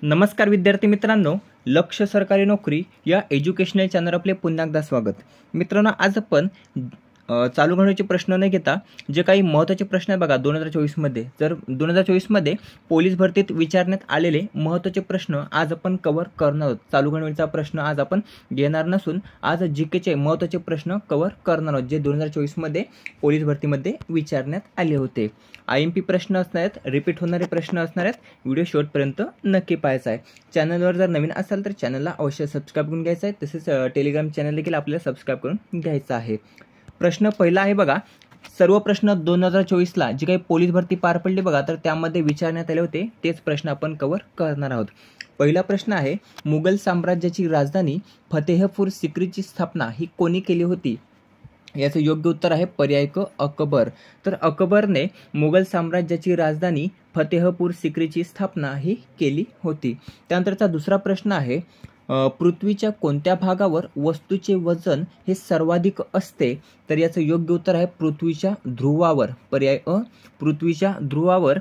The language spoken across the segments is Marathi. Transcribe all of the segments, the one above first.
नमस्कार विद्यार्थी मित्रांनो, लक्ष सरकारी नोकरी या एज्युकेशनल चॅनल आपले पुन्हा एकदा स्वागत. मित्रांनो, आज आपण चालू घडामोडीचे प्रश्न न घेता जे काही महत्त्वाचे प्रश्न आहे बघा 2024 मध्ये, तर 2024 मध्ये पोलीस भरतीत विचारण्यात आलेले महत्त्वाचे प्रश्न आज आपण कव्हर करणार आहोत. चालू घडामोडीचा प्रश्न आज आपण घेणार नसून आज जीकेचे महत्त्वाचे प्रश्न कव्हर करणार आहोत जे 2024 मध्ये पोलीस भरतीमध्ये विचारण्यात आले होते. IMP प्रश्न असणार आहेत, रिपीट होणारे प्रश्न असणार आहेत. व्हिडिओ शेवटपर्यंत नक्की पाहायचा आहे. चॅनलवर जर नवीन असाल तर चॅनलला अवश्य सबस्क्राईब करून घ्यायचं आहे. तसेच टेलिग्राम चॅनल देखील आपल्याला सबस्क्राईब करून घ्यायचं आहे. प्रश्न पहिला आहे बघा, सर्व प्रश्न 2024ला जी काही पोलीस भरती पार पडली बघा, तर त्यामध्ये विचारण्यात आले होते तेच प्रश्न आपण कव्हर करणार आहोत. पहिला प्रश्न आहे, मुघल साम्राज्याची राजधानी फतेहपूर सिक्रीची स्थापना ही कोणी केली होती? याचं योग्य उत्तर आहे पर्याय क अकबर. तर अकबरने मुघल साम्राज्याची राजधानी फतेहपूर सिक्रीची स्थापना ही केली होती. त्यानंतरचा दुसरा प्रश्न आहे, पृथ्वीच्या कोणत्या भागावर वस्तूचे वजन हे सर्वाधिक असते? तर याचं योग्य उत्तर आहे पृथ्वीच्या ध्रुवावर. पर्याय अ, पृथ्वीच्या ध्रुवावर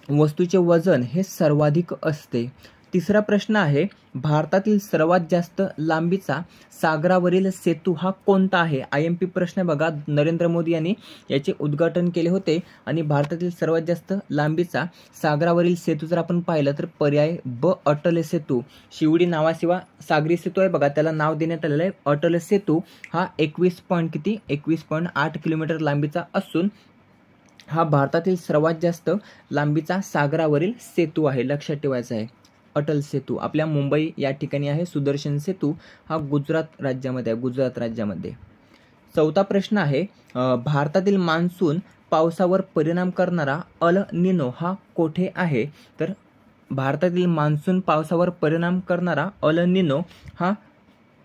वस्तूचे वजन हे सर्वाधिक असते. तिसरा प्रश्न आहे, भारतातील सर्वात जास्त लांबीचा सागरावरील सेतू हा कोणता आहे? IMP प्रश्न बघा, नरेंद्र मोदी यांनी याचे उद्घाटन केले होते आणि भारतातील सर्वात जास्त लांबीचा सागरावरील सेतू जर आपण पाहिलं तर पर्याय ब, अटल सेतू. शिवडी नावाशिवाय सागरी सेतू आहे बघा, त्याला नाव देण्यात आलेलं आहे अटल सेतू. हा 21.8 किलोमीटर लांबीचा असून हा भारतातील सर्वात जास्त लांबीचा सागरावरील सेतू आहे. लक्षात ठेवायचं आहे अटल सेतू. आपल्या मुंबई या ठिकाणी आहे. सुदर्शन सेतू हा गुजरात राज्यामध्ये आहे, गुजरात राज्यामध्ये. चौथा प्रश्न आहे, भारतातील मान्सून पावसावर परिणाम करणारा अल निनो हा कोठे आहे? तर भारतातील मान्सून पावसावर परिणाम करणारा अल निनो हा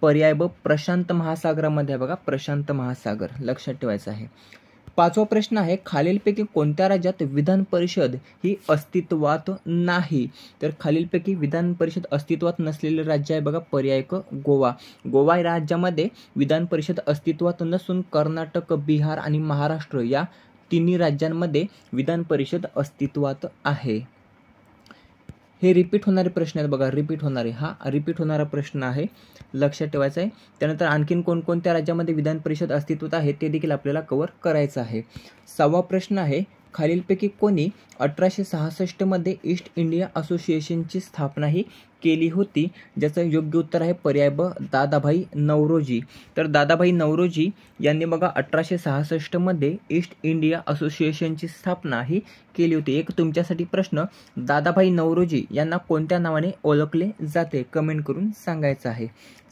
पर्याय ब, प्रशांत महासागरामध्ये आहे बघा, प्रशांत महासागर. लक्षात ठेवायचं आहे. पाचवा प्रश्न आहे, खालीलपैकी कोणत्या राज्यात विधान परिषद ही अस्तित्वात नाही? तर खालीलपैकी विधान परिषद अस्तित्वात नसलेले राज्य आहे बघा, पर्याय क गोवा. गोवा राज्यामध्ये विधान परिषद अस्तित्वात नसून कर्नाटक, बिहार आणि महाराष्ट्र या तिन्ही राज्यांमध्ये विधान परिषद अस्तित्वात आहे. हे रिपीट होणारे प्रश्न आहेत बघा, रिपीट होणारे, हा रिपीट होणारा प्रश्न आहे, लक्षात ठेवायचा आहे. त्यानंतर आणखीन कोणकोणत्या राज्यामध्ये विधान परिषद अस्तित्वात आहे ते देखील आपल्याला कव्हर करायचं आहे. सहावा प्रश्न आहे, खालीलपैकी कोणी 1866 मध्ये ईस्ट इंडिया असोसिएशनची स्थापना ही केली होती? ज्याचं योग्य उत्तर आहे पर्याय ब, दादाभाई नौरोजी. तर दादाभाई नौरोजी यांनी बघा 1866 मध्ये ईस्ट इंडिया असोसिएशनची स्थापना ही केली होती. एक तुमच्यासाठी प्रश्न, दादाभाई नौरोजी यांना कोणत्या नावाने ओळखले जाते? कमेंट करून सांगायचं आहे.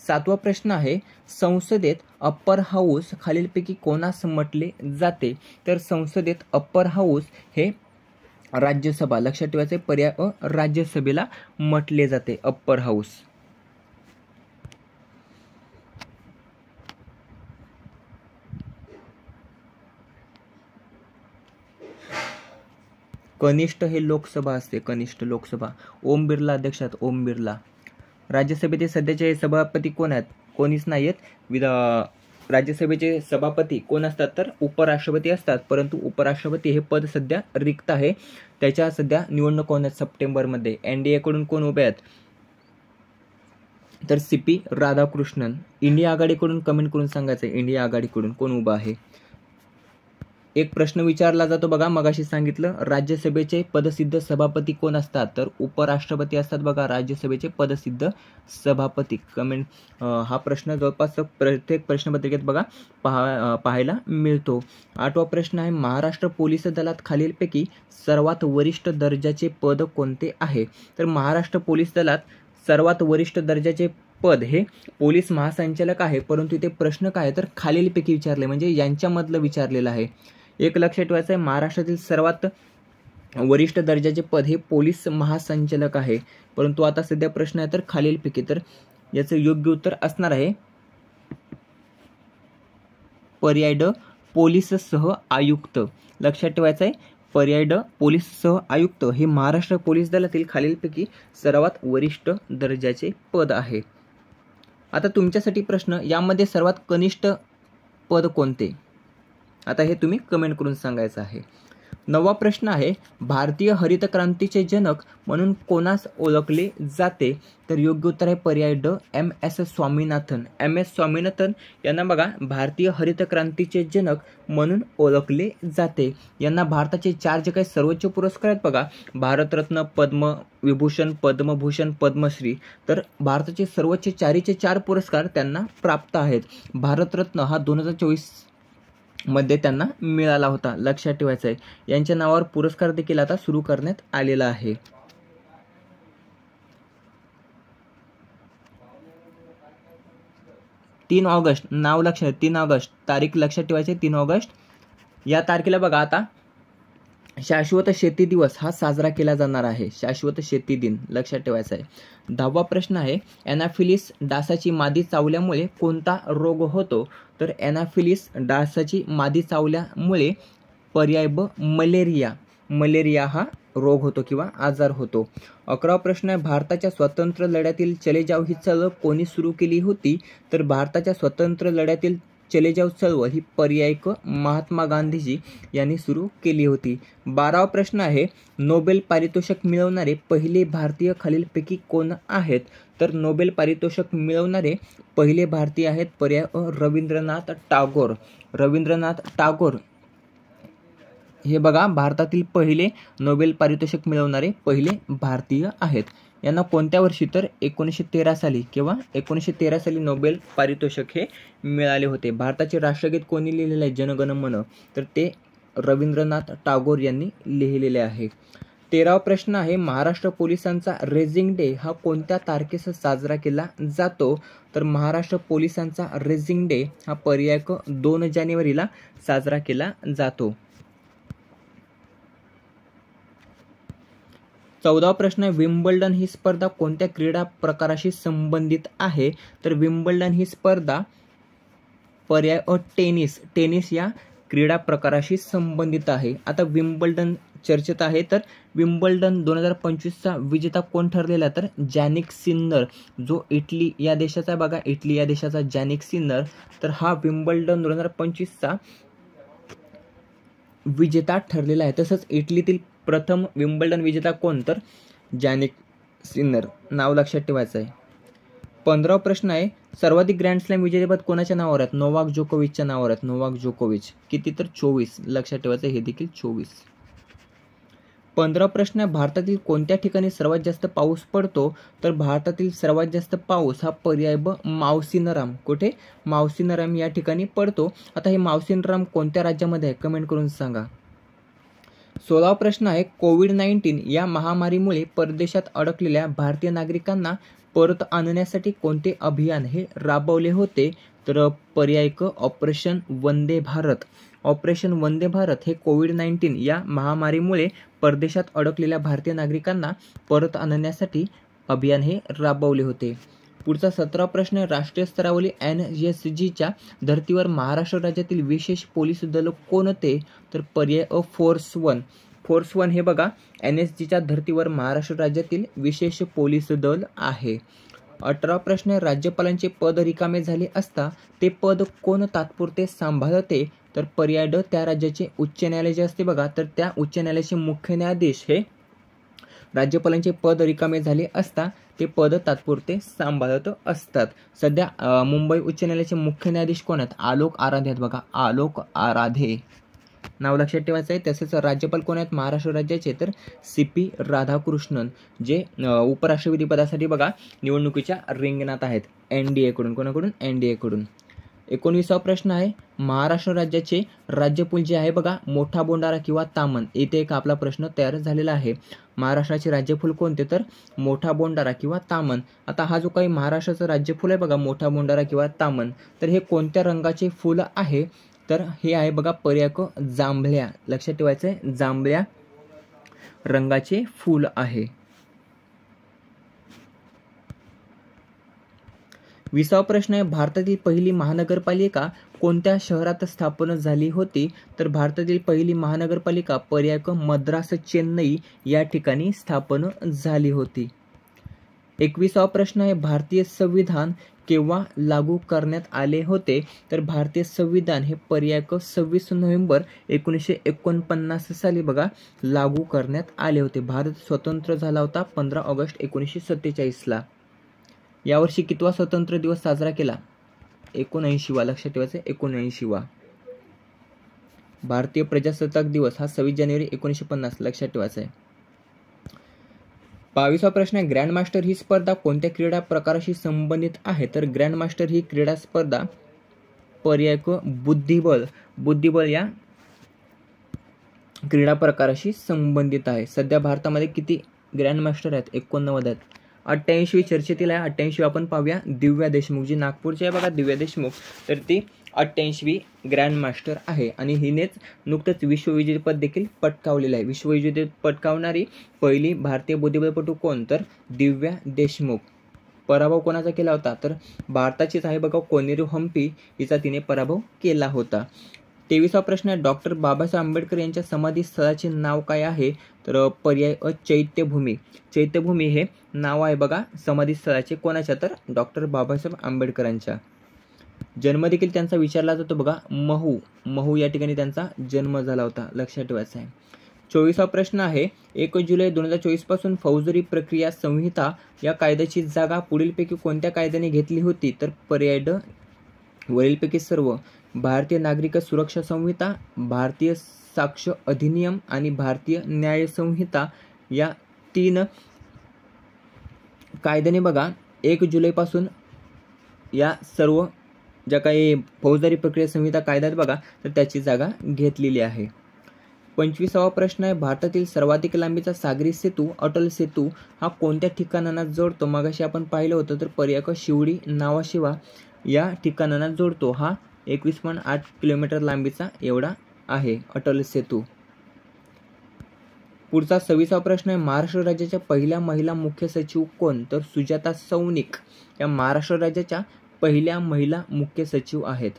सातवा प्रश्न आहे, संसदेत अप्पर हाऊस खालीलपैकी कोणास म्हटले जाते? तर संसदेत अप्पर हाऊस हे राज्यसभा. लक्षात ठेवायचे पर्याय अ, राज्यसभेला म्हटले जाते अप्पर हाऊस. कनिष्ठ हे लोकसभा असते, कनिष्ठ लोकसभा. ओम बिर्ला अध्यक्ष आहेत, ओम बिर्ला. राज्यसभेचे सध्याचे सभापती कोण आहेत? कोणीच नाही आहेत. राज्यसभेचे सभापती कोण असतात? तर उपराष्ट्रपती असतात, परंतु उपराष्ट्रपती हे पद सध्या रिक्त आहे. त्याच्या सध्या निवडणूक होत आहेत सप्टेंबरमध्ये. NDA कडून कोण उभे आहेत? तर CP राधाकृष्णन. इंडिया आघाडीकडून कमेंट करून सांगायचं, इंडिया आघाडीकडून कोण उभा आहे? एक प्रश्न विचारला जातो बघा, मगाशी सांगितलं, राज्यसभेचे पदसिद्ध सभापती कोण असतात? तर उपराष्ट्रपती असतात बघा राज्यसभेचे पदसिद्ध सभापती. कमेंट, हा प्रश्न जवळपास प्रत्येक प्रश्नपत्रिकेत बघा पाहायला मिळतो. आठवा प्रश्न आहे, महाराष्ट्र पोलीस दलात खालीलपैकी सर्वात वरिष्ठ दर्जाचे पद कोणते आहे? तर महाराष्ट्र पोलीस दलात सर्वात वरिष्ठ दर्जाचे पद हे पोलीस महासंचालक आहे, परंतु इथे प्रश्न काय आहे तर खालीलपैकी विचारले, म्हणजे यांच्यामधलं विचारलेलं आहे. एक लक्षात ठेवायचं आहे, महाराष्ट्रातील सर्वात वरिष्ठ दर्जाचे पद हे पोलीस महासंचालक आहे, परंतु आता सध्या प्रश्न आहे तर खालीलपैकी. तर याचं योग्य उत्तर असणार आहे पर्याय ड, पोलीस सह आयुक्त. लक्षात ठेवायचं आहे पर्याय ड, पोलीस सह आयुक्त हे महाराष्ट्र पोलीस दलातील खालीलपैकी सर्वात वरिष्ठ दर्जाचे पद आहे. आता तुमच्यासाठी प्रश्न, यामध्ये सर्वात कनिष्ठ पद कोणते? आता हे तुम्ही कमेंट करून सांगायचं आहे. 9वा प्रश्न आहे, भारतीय हरित क्रांतीचे जनक म्हणून कोणास ओळखले जाते? तर योग्य उत्तर आहे पर्याय ड, MS स्वामीनाथन. MS स्वामीनाथन यांना बघा भारतीय हरित क्रांतीचे जनक म्हणून ओळखले जाते. यांना भारताचे 4 जे काही सर्वोच्च पुरस्कार आहेत बघा, भारतरत्न, पद्मविभूषण, पद्मभूषण, पद्मश्री, तर भारताचे सर्वोच्च 4 पुरस्कार त्यांना प्राप्त आहेत. भारतरत्न हा 2024 मध्ये त्यांना मिळाला होता, लक्षात ठेवायचं आहे. यांच्या नावावर पुरस्कार देखील आता सुरू करण्यात आलेला आहे. 3 ऑगस्ट नाव लक्षात, 3 ऑगस्ट तारीख लक्षात ठेवायची, 3 ऑगस्ट या तारखेला बघा आता शाश्वत शेती दिवस हा साजरा केला जाणार आहे. शाश्वत शेती दिन लक्षात ठेवायचा आहे. 10वा प्रश्न आहे, एनाफिलिस डासाची मादी चावल्यामुळे कोणता रोग होतो? तर एनाफिलिस डासाची मादी चावल्यामुळे पर्याय ब, मलेरिया. मलेरिया हा रोग होतो किंवा आजार होतो. 11वा प्रश्न आहे, भारताच्या स्वातंत्र्य लढ्यातील चले जाव ही चळवळ कोणी सुरू केली होती? तर भारताच्या स्वातंत्र्य लढ्यातील चले जाव चळवळ ही पर्याय क, महात्मा गांधीजी यांनी सुरू केली होती. 12वा प्रश्न आहे, नोबेल पारितोषिक मिळवणारे पहिले भारतीय खालीलपैकी कोण आहेत? तर नोबेल पारितोषिक मिळवणारे पहिले भारतीय आहेत पर्याय अ, रवींद्रनाथ टागोर. रवींद्रनाथ टागोर हे बघा भारतातील पहिले नोबेल पारितोषिक मिळवणारे पहिले भारतीय आहेत. यांना कोणत्या वर्षी? तर 1913 साली किंवा 1913 साली नोबेल पारितोषिक हे मिळाले होते. भारताचे राष्ट्रगीत कोणी लिहिलेले आहे? जनगण मन, तर ते रवींद्रनाथ टागोर यांनी लिहिलेले आहे. 13वा प्रश्न आहे, महाराष्ट्र पोलिसांचा रेझिंग डे हा कोणत्या तारखेस साजरा केला जातो? तर महाराष्ट्र पोलिसांचा रेझिंग डे हा पर्याय क, 2 जानेवारीला साजरा केला जातो. 14वा प्रश्न आहे, विम्बल्डन ही स्पर्धा कोणत्या क्रीडा प्रकाराशी संबंधित आहे? तर विम्बल्डन ही स्पर्धा पर्याय अ, टेनिस. टेनिस या क्रीडा प्रकाराशी संबंधित आहे. आता विम्बल्डन चर्चेत आहे, तर विम्बल्डन 2025चा विजेता कोण ठरलेला? तर जॅनिक सिन्नर, जो इटली या देशाचा बघा, इटली या देशाचा जॅनिक सिन्नर, तर हा विम्बल्डन 2025चा विजेता ठरलेला आहे. तसंच इटलीतील प्रथम विम्बल्डन विजेता कोण? तर जॅनिक सिन्नर, नाव लक्षात ठेवायचं आहे. 15वा प्रश्न आहे, सर्वाधिक ग्रँड स्लॅम विजेतेपद कोणाच्या नावावर आहेत? नोवाक जोकोविचच्या नावावर आहेत. नोवाक जोकोविच. किती? तर 24. लक्षात ठेवायचं हे देखील 24. 15वा प्रश्न आहे, भारतातील कोणत्या ठिकाणी सर्वात जास्त पाऊस पडतो? तर भारतातील सर्वात जास्त पाऊस हा पर्याय ब, मावसीनराम. कुठे? मावसीनराम या ठिकाणी पडतो. आता हे मावसीनराम कोणत्या राज्यामध्ये आहे? कमेंट करून सांगा. 16वा प्रश्न आहे, कोविड-19 या महामारीमुळे परदेशात अडकलेल्या भारतीय नागरिकांना परत आणण्यासाठी कोणते अभियान हे राबवले होते? तर पर्याय क, ऑपरेशन वंदे भारत. ऑपरेशन वंदे भारत हे कोविड-19 या महामारीमुळे परदेशात अडकलेल्या भारतीय नागरिकांना परत आणण्यासाठी अभियान हे राबवले होते. पुढचा 17वा प्रश्न, राष्ट्रीय स्तरावरील NSGच्या धर्तीवर महाराष्ट्र राज्यातील विशेष पोलीस दल कोणते? तर पर्याय अ, फोर्स 1. फोर्स 1 हे बघा NSGच्या धर्तीवर महाराष्ट्र राज्यातील विशेष पोलीस दल आहे. 18वा प्रश्न, राज्यपालांचे पद रिकामे झाले असता ते पद कोण तात्पुरते सांभाळते? तर पर्याय ड, त्या राज्याचे उच्च न्यायालय जे असते बघा, तर त्या उच्च न्यायालयाचे मुख्य न्यायाधीश हे राज्यपालांचे पद रिकामे झाले असता ते पद तात्पुरते सांभाळत असतात. सध्या मुंबई उच्च न्यायालयाचे मुख्य न्यायाधीश कोण आहेत? आलोक आराधे आहेत बघा, आलोक आराधे, नाव लक्षात ठेवायचं आहे. तसेच राज्यपाल कोण आहेत महाराष्ट्र राज्याचे? तर CP राधाकृष्णन, जे उपराष्ट्रपती पदासाठी बघा निवडणुकीच्या रिंगणात आहेत NDA कडून. कोणाकडून? NDA कडून. 19वा प्रश्न आहे, महाराष्ट्र राज्याचे राज्यफूल जे आहे बघा, मोठा बोंडारा किंवा तामन. इथे एक आपला प्रश्न तयार झालेला आहे. महाराष्ट्राचे राज्यफूल कोणते? तर मोठा बोंडारा किंवा तामन. आता हा जो काही महाराष्ट्राचं राज्यफूल आहे बघा, मोठा बोंडारा किंवा तामन, तर हे कोणत्या रंगाचे फूल आहे? तर हे आहे बघा पर्याय क, जांभळ्या. लक्षात ठेवायचं आहे, जांभळ्या रंगाचे फूल आहे. 20वा प्रश्न आहे, भारतातील पहिली महानगरपालिका कोणत्या शहरात स्थापन झाली होती? तर भारतातील पहिली महानगरपालिका पर्याय क, मद्रास चेन्नई या ठिकाणी स्थापन झाली होती. 21वा प्रश्न आहे, भारतीय संविधान केव्हा लागू करण्यात आले होते? तर भारतीय संविधान हे पर्याय क 26 नोव्हेंबर 1949 साली बघा लागू करण्यात आले होते. भारत स्वतंत्र झाला होता 15 ऑगस्ट 1947 ला. यावर्षी कितवा स्वतंत्र दिवस साजरा केला? 79वा. लक्षात ठेवायचं 79वा. भारतीय प्रजासत्ताक दिवस हा 26 जानेवारी 1950 लक्षात ठेवायचा आहे. 22वा प्रश्न आहे, ग्रँडमास्टर ही स्पर्धा कोणत्या क्रीडा प्रकाराशी संबंधित आहे? तर ग्रँडमास्टर ही क्रीडा स्पर्धा पर्याय क बुद्धिबळ या क्रीडा प्रकाराशी संबंधित आहे. सध्या भारतामध्ये किती ग्रँडमास्टर आहेत? 89 आहेत. 88वी चर्चेतील आहे. 88वी आपण पाहूया. दिव्या देशमुख जी नागपूरची आहे बघा, दिव्या देशमुख, तर ती 88वी ग्रँडमास्टर आहे आणि हिनेच नुकतंच विश्वविजेतेपद देखील पटकावलेलं आहे. विश्वविजेतेपद पटकावणारी पहिली भारतीय बुद्धिबळपटू कोण? तर दिव्या देशमुख. पराभव कोणाचा केला होता? तर भारताचीच आहे बघा, कोनेरू हम्पी हिचा तिने पराभव केला होता. 23वा प्रश्न आहे, डॉक्टर बाबासाहेब आंबेडकर यांच्या समाधी स्थळाचे नाव काय आहे? तर पर्याय अ चैत्यभूमी. चैत्यभूमी हे नाव आहे बघा समाधी स्थळाचे. कोणाच्या? तर डॉक्टर बाबासाहेब आंबेडकरांच्या. जन्म देखील त्यांचा विचारला जातो बघा, महू या ठिकाणी त्यांचा जन्म झाला होता. लक्षात ठेवायचा आहे. 24वा प्रश्न आहे, 1 जुलै 2024 पासून फौजदारी प्रक्रिया संहिता या कायद्याची जागा पुढीलपैकी कोणत्या कायद्याने घेतली होती? तर पर्याय ड वरीलपैकी सर्व. भारतीय नागरिक सुरक्षा संहिता, भारतीय साक्ष अधिनियम आणि भारतीय न्याय संहिता या 3 कायद्याने बघा 1 जुलैपासून या सर्व ज्या काही फौजदारी प्रक्रिया संहिता कायद्यात बघा तर त्याची जागा घेतलेली आहे. 25वा प्रश्न आहे, भारतातील सर्वाधिक लांबीचा सागरी सेतू अटल सेतू हा कोणत्या ठिकाणांना जोडतो? मगाशी आपण पाहिलं होतं तर पर्याय क शिवडी नावाशिवा या ठिकाणांना जोडतो. हा 21.8 किलोमीटर लांबीचा एवढा आहे अटल सेतू. पुढचा 26वा प्रश्न आहे, महाराष्ट्र राज्याच्या पहिल्या महिला मुख्य सचिव कोण? तर सुजाता सौनिक या महाराष्ट्र राज्याच्या पहिल्या महिला मुख्य सचिव आहेत.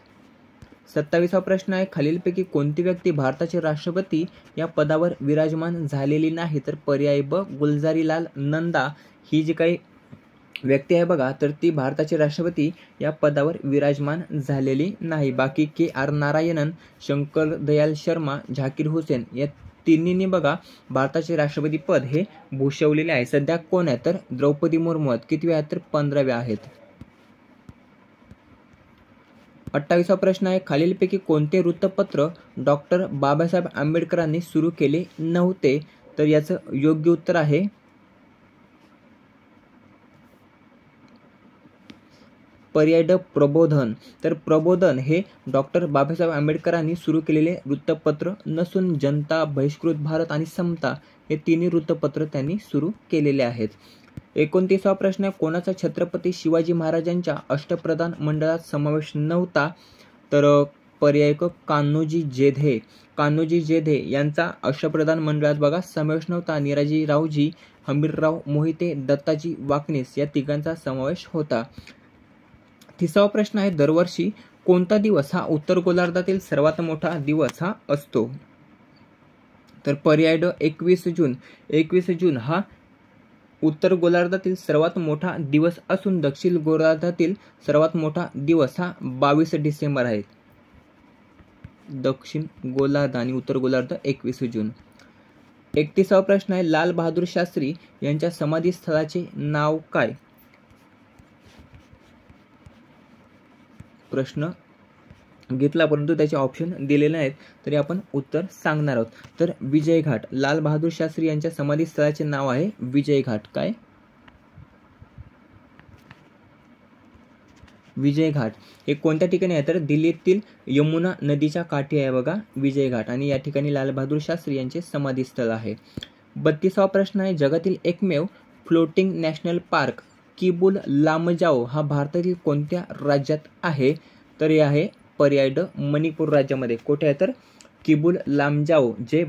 27वा प्रश्न आहे, खालीलपैकी कोणती व्यक्ती भारताचे राष्ट्रपती या पदावर विराजमान झालेली नाही? तर पर्याय ब गुलजारीलाल नंदा ही जी काही व्यक्ती आहे बघा तर ती भारताचे राष्ट्रपती या पदावर विराजमान झालेली नाही. बाकी के.आर. नारायणन, शंकर दयाल शर्मा, झाकीर हुसेन या तिन्हींनी बघा भारताचे राष्ट्रपती पद हे भूषवलेले आहे. सध्या कोण आहे? तर द्रौपदी मुर्मू आहेत. कितव्या आहेत? तर 15व्या आहेत. 28वा प्रश्न आहे, खालीलपैकी कोणते वृत्तपत्र डॉक्टर बाबासाहेब आंबेडकरांनी सुरू केले नव्हते? तर याचं योग्य उत्तर आहे पर्याय ड प्रबोधन. तर प्रबोधन हे डॉक्टर बाबासाहेब आंबेडकरांनी सुरू केलेले वृत्तपत्र नसून जनता, बहिष्कृत भारत आणि समता हे तिन्ही वृत्तपत्र त्यांनी सुरू केलेले आहेत. 29वा प्रश्न आहे, कोणाचा छत्रपती शिवाजी महाराजांच्या अष्टप्रधान मंडळात समावेश नव्हता? तर पर्याय क कान्होजी जेधे. कान्होजी जेधे यांचा अष्टप्रधान मंडळात बघा समावेश नव्हता. निराजी रावजी, हंबीरराव मोहिते, दत्ताजी वाकनीस या तिघांचा समावेश होता. 30वा प्रश्न आहे, दरवर्षी कोणता दिवस हा उत्तर गोलार्धातील सर्वात मोठा दिवस हा असतो? तर पर्याय ड 21 जून. 21 जून हा उत्तर गोलार्धातील सर्वात मोठा दिवस असून दक्षिण गोलार्धातील सर्वात मोठा दिवस हा 22 डिसेंबर आहे. दक्षिण गोलार्ध आणि उत्तर गोलार्ध 21 जून. 31वा प्रश्न आहे, लाल बहादूर शास्त्री यांच्या समाधी स्थळाचे नाव काय? प्रश्न घेतला परंतु त्याचे ऑप्शन दिलेले नाहीत तरी आपण उत्तर सांगणार आहोत. तर विजय घाट. लाल बहादूर शास्त्री यांच्या समाधी स्थळाचे नाव आहे विजय घाट. काय? विजय घाट हे कोणत्या ठिकाणी आहे? तर दिल्लीतील यमुना नदीच्या काठी आहे बघा विजय घाट आणि या ठिकाणी लाल बहादूर शास्त्री यांचे समाधी स्थळ आहे. 32वा प्रश्न आहे, जगातील एकमेव floating national park Keibul Lamjao हा भारतातील कोणत्या राज्यात आहे? तर हे आहे पर्याय ड मणिपूर राज्यामध्ये. कुठे आहे? तर किबुल लामजाओ जे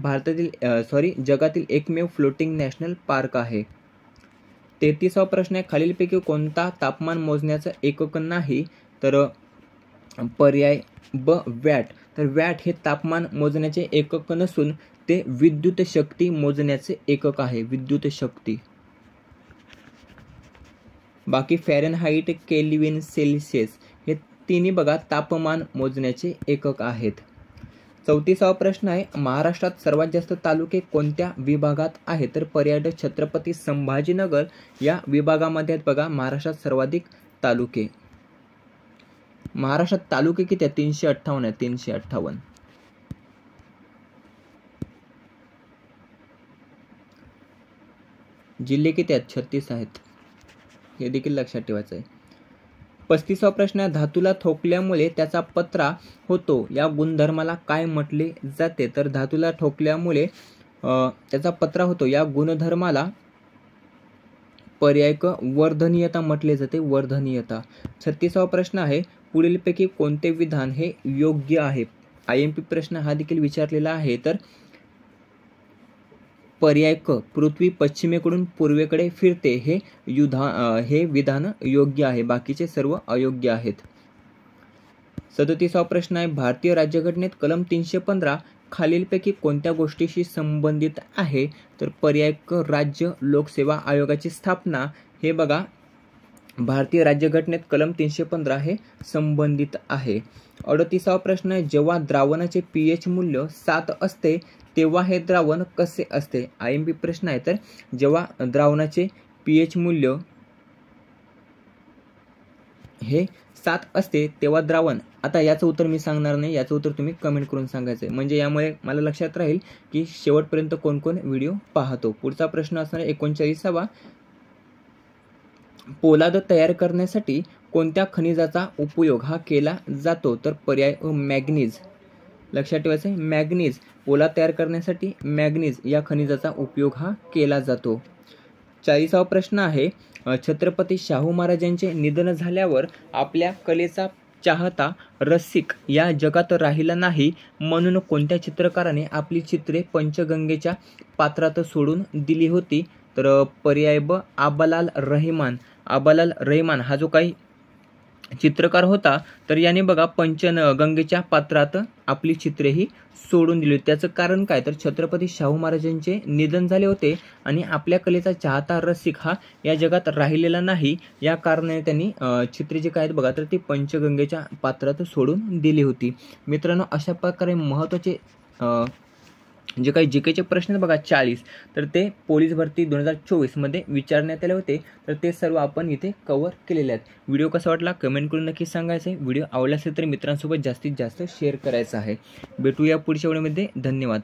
जगातील एकमेव फ्लोटिंग नॅशनल पार्क आहे. 33वा प्रश्न आहे, खालीलपैकी कोणता तापमान मोजण्याचा एकक नाही? तर पर्याय ब वॅट. तर वॅट हे तापमान मोजण्याचे एकक नसून ते विद्युत शक्ती मोजण्याचे एकक आहे. विद्युत शक्ती. बाकी फॅरनहाईट, केल्विन, सेल्सिअस हे तिन्ही बघा तापमान मोजण्याचे एकक आहेत. 34वा प्रश्न आहे, महाराष्ट्रात सर्वात जास्त तालुके कोणत्या विभागात आहेत? तर पर्याय छत्रपती संभाजीनगर या विभागामध्ये आहेत बघा महाराष्ट्रात सर्वाधिक तालुके. महाराष्ट्रात तालुके किती आहेत? 358 आहेत. 358. जिल्हे किती आहेत? 36 आहेत. हे देखील लक्षात ठेवायचं आहे. 35वा प्रश्न आहे, धातूला ठोकल्यामुळे त्याचा पत्रा होतो या गुणधर्माला काय म्हटले जाते? तर धातूला ठोकल्यामुळे त्याचा पत्रा होतो या गुणधर्माला पर्याय क वर्धनीयता म्हटले जाते. वर्धनीयता. 36वा प्रश्न आहे, पुढीलपैकी कोणते विधान हे योग्य आहे? IMP प्रश्न हा देखील विचारलेला आहे. तर पर्याय क पृथ्वी पश्चिमेकडून पूर्वेकडे फिरते हे विधान योग्य आहे. बाकीचे सर्व अयोग्य आहेत. 37वा प्रश्न आहे, भारतीय राज्यघटनेत कलम 315 खालीलपैकी कोणत्या गोष्टीशी संबंधित आहे? तर पर्याय क राज्य लोकसेवा आयोगाची स्थापना हे बघा भारतीय राज्यघटनेत कलम 315 हे संबंधित आहे. 38वा प्रश्न, जेव्हा द्रावणाचे pH मूल्य 7 असते तेव्हा हे द्रावण कसे असते? IMP प्रश्न आहे. तर जेव्हा द्रावणाचे pH मूल्य हे 7 असते तेव्हा द्रावण, आता याचं उत्तर मी सांगणार नाही, याचं उत्तर तुम्ही कमेंट करून सांगायचं आहे, म्हणजे यामुळे मला लक्षात राहील की शेवटपर्यंत कोण कोण व्हिडिओ पाहतो. पुढचा प्रश्न असणार 39वा, पोलाद तयार करण्यासाठी कोणत्या खनिजाचा उपयोग हा केला जातो? तर पर्याय मॅग्नीज. लक्षात ठेवायचं आहे, मॅग्नीज. पोलाद तयार करण्यासाठी मॅग्नीज या खनिजाचा उपयोग हा केला जातो. 40वा प्रश्न आहे, छत्रपती शाहू महाराजांचे निधन झाल्यावर आपल्या कलेचा चाहता रसिक या जगात राहिला नाही म्हणून कोणत्या चित्रकाराने आपली चित्रे पंचगंगेच्या पात्रात सोडून दिली होती? तर पर्याय ब आबालाल रहमान. आबालाल रहमान हा जो काही चित्रकार होता तर याने बघा पंचगंगेच्या पात्रात आपली चित्रे ही सोडून दिली. त्याचं कारण काय? तर छत्रपती शाहू महाराजांचे निधन झाले होते आणि आपल्या कलेचा चाहता रसिक हा या जगात राहिलेला नाही, या कारणाने त्यांनी चित्रे जी काय आहेत बघा तर ती पंचगंगेच्या पात्रात सोडून दिली होती. मित्रांनो, अशा प्रकारे महत्त्वाचे जे काही जीकेचे प्रश्न बघा 40, तर ते पोलीस भरती 2024 मध्ये विचारण्यात आले होते, तर ते सर्व आपण इथे कव्हर केलेले आहेत. व्हिडिओ कसा वाटला कमेंट करून नक्की सांगायचं आहे. व्हिडिओ आवडला असेल तर मित्रांसोबत जास्तीत जास्त शेअर करायचा आहे. भेटूया पुढच्या व्हिडिओमध्ये. धन्यवाद.